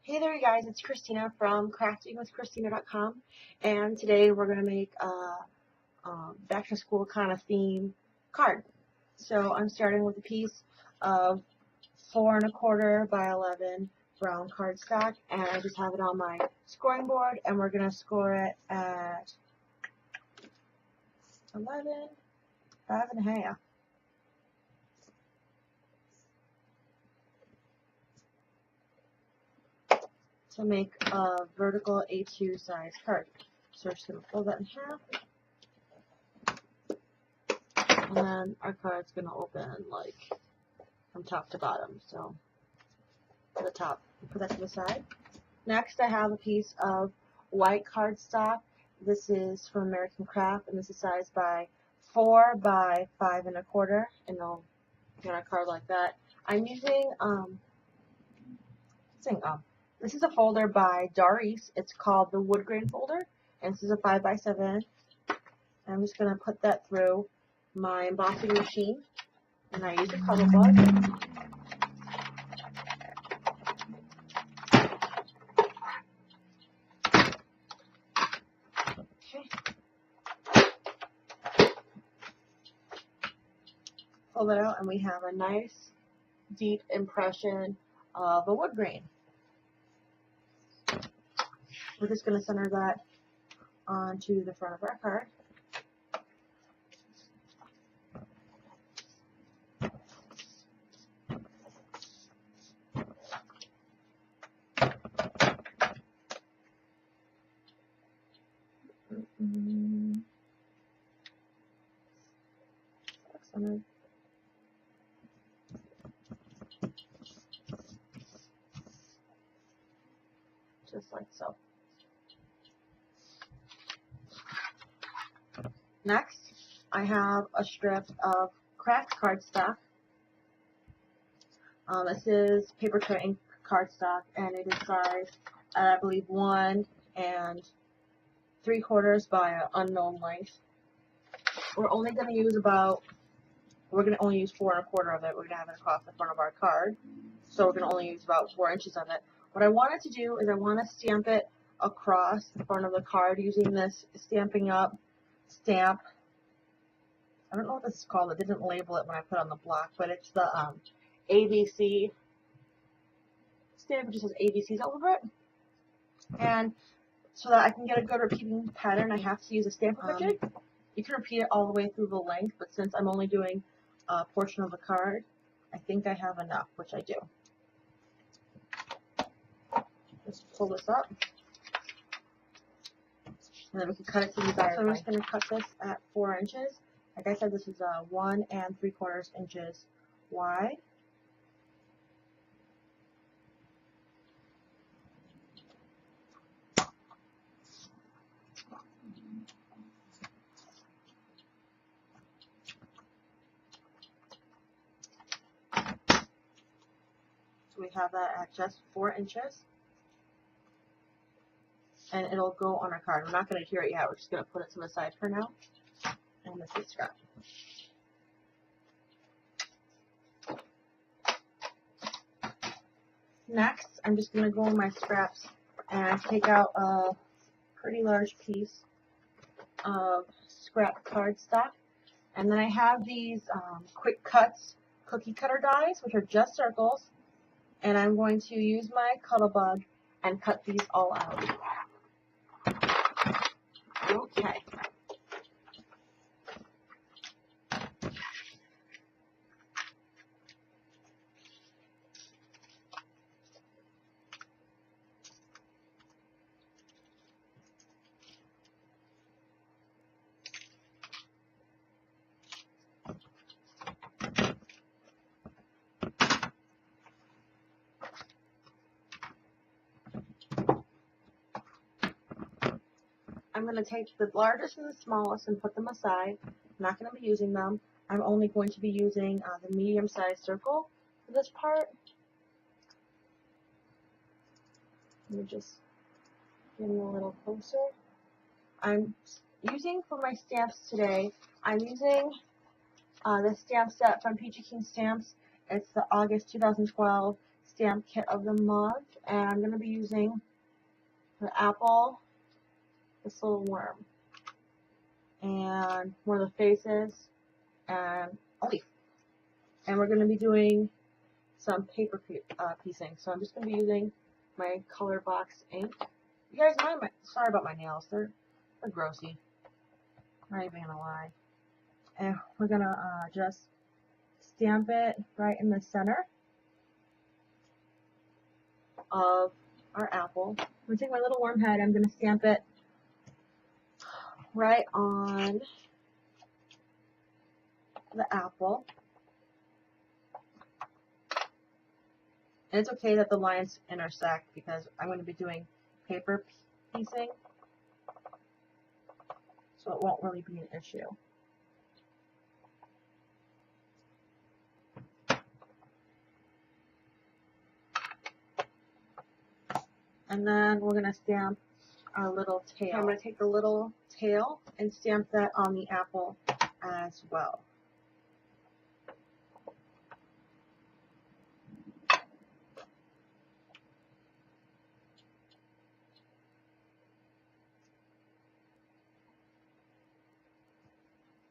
Hey there, you guys, it's Christina from craftingwithchristina.com, and today we're going to make a back to school kind of theme card. So I'm starting with a piece of 4 1/4 by 11 brown cardstock, and I just have it on my scoring board, and we're going to score it at 11, 5 1/2. To make a vertical A2 size card. So we're just going to fold that in half, and then our card's going to open like from top to bottom. So to the top, put that to the side. Next, I have a piece of white cardstock. This is from American Craft, and this is sized by 4 by 5 1/4, and I'll get a card like that. I'm using this is a folder by Doris. It's called the Wood Grain folder, and this is a 5 by 7. I'm just going to put that through my embossing machine, and I use a color book. Okay. Pull it out, and we have a nice deep impression of a wood grain. We're just going to center that onto the front of our card. Centered. Just like so. Next, I have a strip of craft cardstock. This is paper tray ink cardstock, and it is sized at, I believe, 1 3/4 by an unknown length. We're only going to use 4 1/4 of it. We're going to have it across the front of our card, so we're going to only use about 4 inches of it. What I wanted to do is I want to stamp it across the front of the card using this Stampin' Up! Stamp. I don't know what this is called. It didn't label it when I put on the block, but it's the ABC stamp. It just says ABCs all over it. And so that I can get a good repeating pattern, I have to use a stamp rigid. You can repeat it all the way through the length, but since I'm only doing a portion of the card, I think I have enough, which I do. Just pull this up, and then we can cut it to the size. So I'm just going to cut this at 4 inches. Like I said, this is 1 3/4 inches wide. So we have that at just 4 inches. And it'll go on our card. We're not going to adhere it yet. We're just going to put it to the side for now. And this is scrap. Next, I'm just going to go in my scraps and take out a pretty large piece of scrap cardstock. And then I have these quick cuts cookie cutter dies, which are just circles. And I'm going to use my Cuddle Bug and cut these all out. Okay. I'm going to take the largest and the smallest and put them aside. I'm not going to be using them. I'm only going to be using the medium-sized circle for this part. Let me just get in a little closer. I'm using for my stamps today, I'm using the stamp set from Peachy Keen Stamps. It's the August 2012 stamp kit of the month, and I'm going to be using the apple, this little worm, and one of the faces, and a leaf. And we're going to be doing some paper piecing. So I'm just going to be using my color box ink. You guys, sorry about my nails. They're grossy. I'm not even going to lie. And we're going to just stamp it right in the center of our apple. I'm going to take my little worm head. I'm going to stamp it right on the apple. And it's okay that the lines intersect because I'm going to be doing paper piecing, so it won't really be an issue. And then we're going to stamp our little tail. I'm going to take the little tail and stamp that on the apple as well.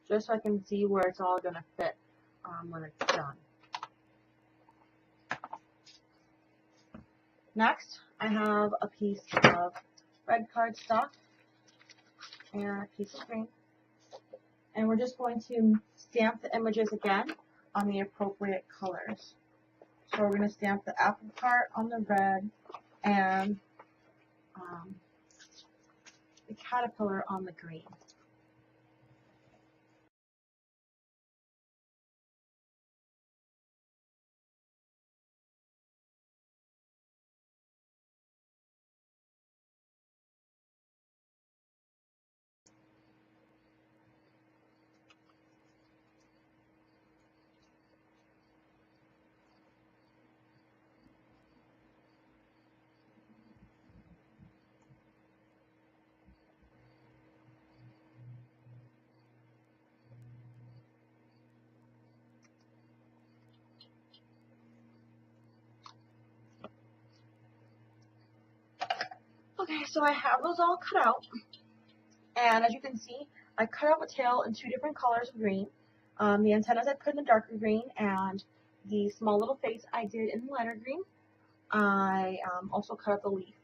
Just so I can see where it's all going to fit when it's done. Next, I have a piece of red cardstock and a piece of green. And we're just going to stamp the images again on the appropriate colors. So we're going to stamp the apple part on the red and the caterpillar on the green. Okay, so I have those all cut out, and as you can see, I cut out the tail in two different colors of green. The antennas I put in the darker green, and the small little face I did in the lighter green. I also cut out the leaf,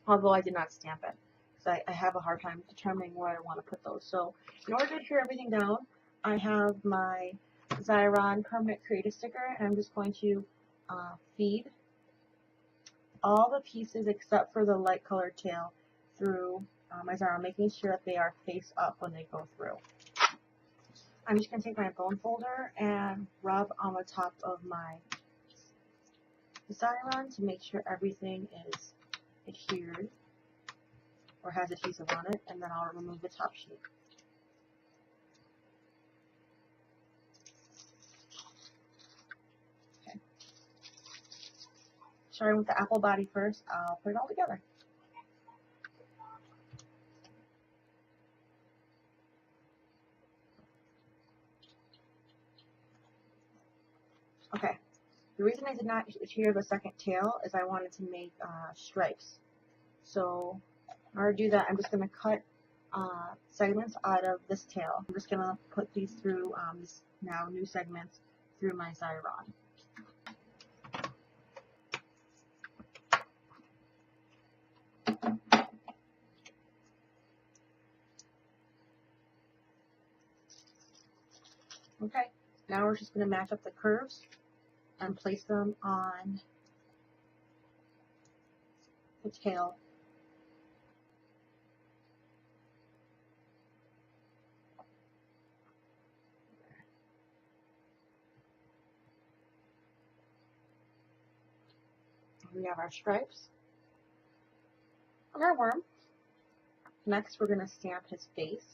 although I did not stamp it, because I have a hard time determining where I want to put those. So in order to adhere everything down, I have my Xyron Permanent Creative Sticker, and I'm just going to feed all the pieces except for the light colored tail through my Xyron, making sure that they are face up when they go through. I'm just going to take my bone folder and rub on the top of my Xyron to make sure everything is adhered or has adhesive on it, and then I'll remove the top sheet. Okay. Starting with the apple body first, I'll put it all together. Okay, the reason I did not adhere the second tail is I wanted to make stripes. So in order to do that, I'm just going to cut segments out of this tail. I'm just going to put these through these now new segments through my Xyron. Okay, now we're just going to match up the curves and place them on the tail. We have our stripes on our worm. Next, we're going to stamp his face.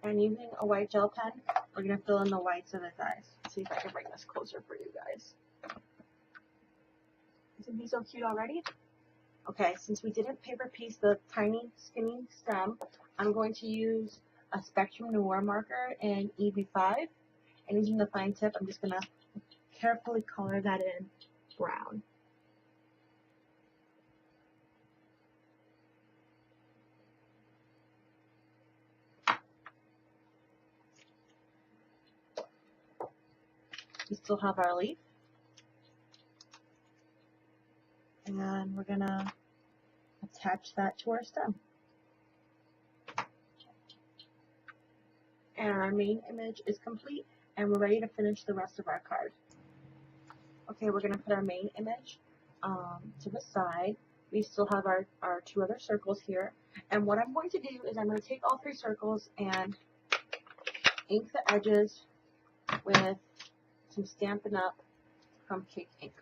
And using a white gel pen, we're going to fill in the whites of his eyes. Let's see if I can bring this closer for you guys. Isn't he so cute already? Okay, since we didn't paper piece the tiny skinny stem, I'm going to use a Spectrum Noir marker in EB5. And using the fine tip, I'm just going to carefully color that in brown. We still have our leaf. And we're going to attach that to our stem. And our main image is complete, and we're ready to finish the rest of our card. Okay, we're going to put our main image to the side. We still have our two other circles here. And what I'm going to do is I'm going to take all three circles and ink the edges with some Stampin' Up! Crumb Cake ink.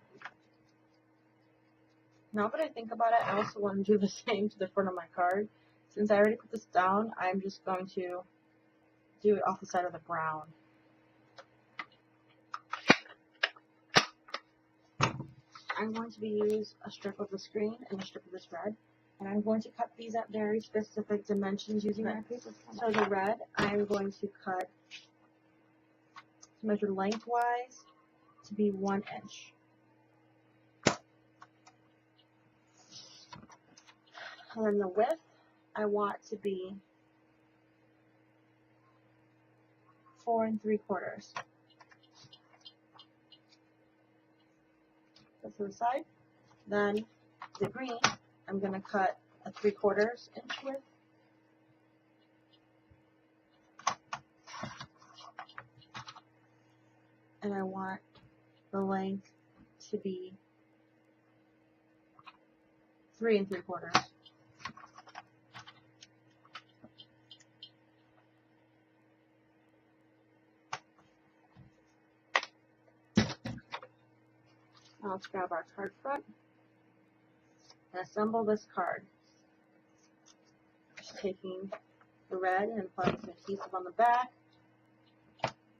Now that I think about it, I also want to do the same to the front of my card. Since I already put this down, I'm just going to do it off the side of the brown. I'm going to use a strip of this green and a strip of this red, and I'm going to cut these at very specific dimensions using my paper. So the red, I'm going to cut, to measure lengthwise to be 1 inch. And then the width, I want to be 4 3/4. That's to the side. Then the green, I'm going to cut a 3/4 inch width. And I want the length to be 3 3/4. Now let's grab our card front and assemble this card. Just taking the red and applying some adhesive on the back.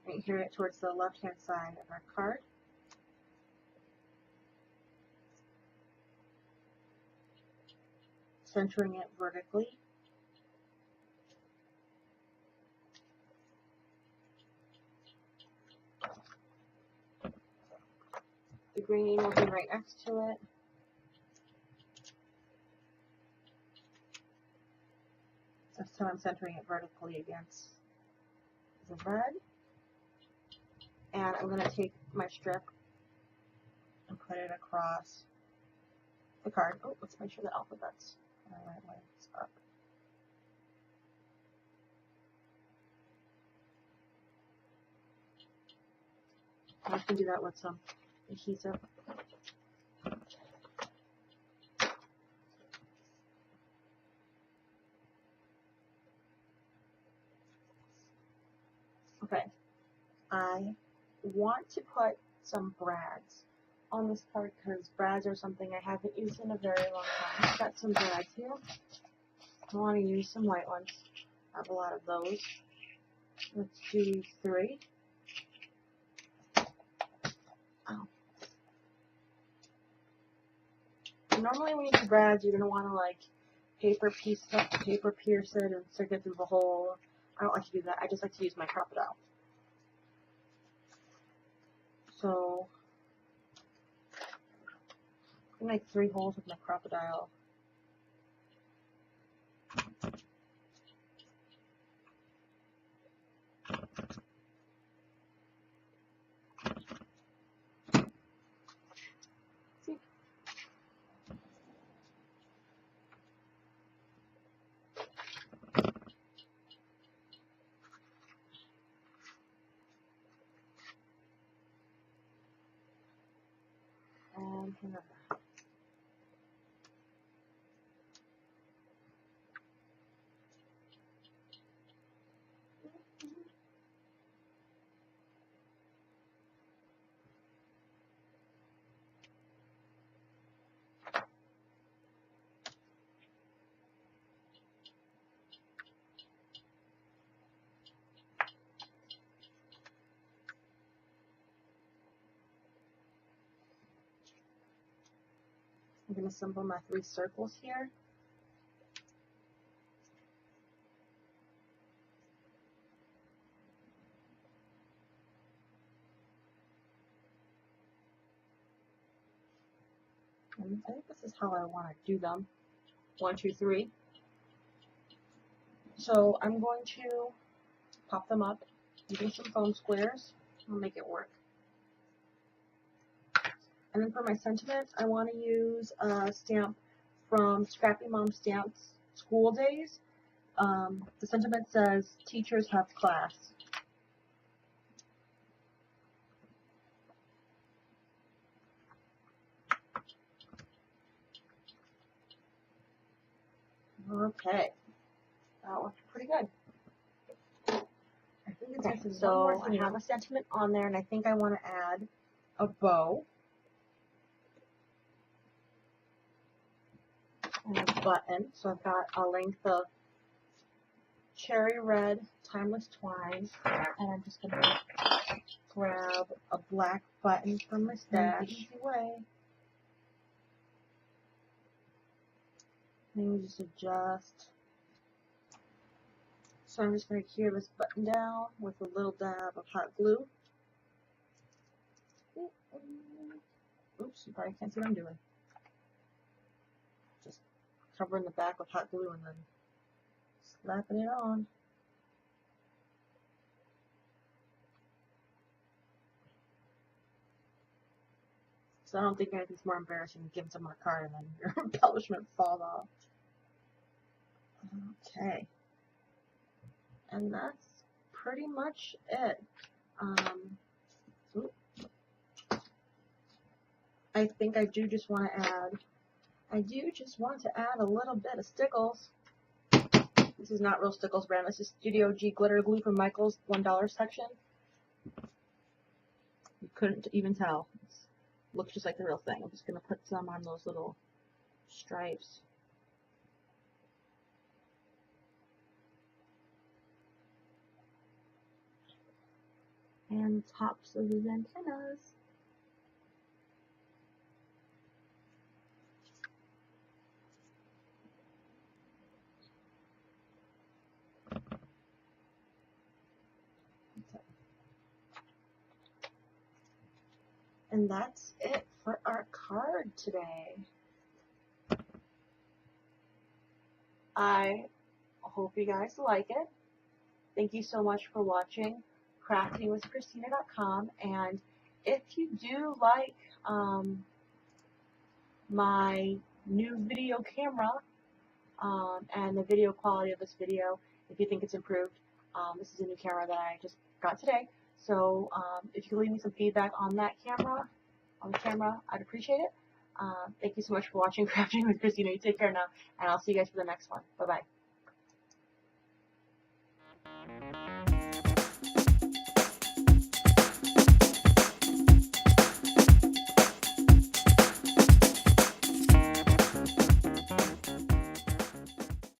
Right here towards the left hand side of our card. Centering it vertically. The green will be right next to it. This time I'm centering it vertically against the red. And I'm going to take my strip and put it across the card. Oh, let's make sure the alphabet's the right way. It's up. I can do that with some adhesive. Okay, I want to put some brads on this card because brads are something I haven't used in a very long time. I've got some brads here. I want to use some white ones. I have a lot of those. Let's do 3. Oh. Normally when you do brads, you're going to want to like paper pierce it and stick it through the hole. I don't like to do that. I just like to use my crocodile. So I make 3 holes with my crocodile. See? And here. I'm going to assemble my 3 circles here. And I think this is how I want to do them. 1, 2, 3. So I'm going to pop them up using some foam squares. I'll make it work. And then for my sentiment, I want to use a stamp from Scrappy Mom Stamps School Days. The sentiment says, teachers have class. Okay, that worked pretty good. I think it's okay, so I have a sentiment on there, and I think I want to add a bow and a button. So I've got a length of cherry red timeless twine, and I'm just going to grab a black button from my stash. Easy way. And just adjust. So I'm just going to adhere this button down with a little dab of hot glue. Oops, you probably can't see what I'm doing. Just covering the back with hot glue and then slapping it on. So I don't think anything's more embarrassing than giving someone a card and then your embellishment falls off. Okay. And that's pretty much it. I think I do just want to add a little bit of stickles. This is not real Stickles brand. This is Studio G glitter glue from Michael's $1 section. You couldn't even tell. It looks just like the real thing. I'm just going to put some on those little stripes. And the tops of his antennas. And that's it for our card today. I hope you guys like it. Thank you so much for watching craftingwithchristina.com, and if you do like my new video camera and the video quality of this video, if you think it's improved, this is a new camera that I just got today, so if you could leave me some feedback on that camera, I'd appreciate it. Thank you so much for watching Crafting with Christina. You take care now, and I'll see you guys for the next one. Bye-bye.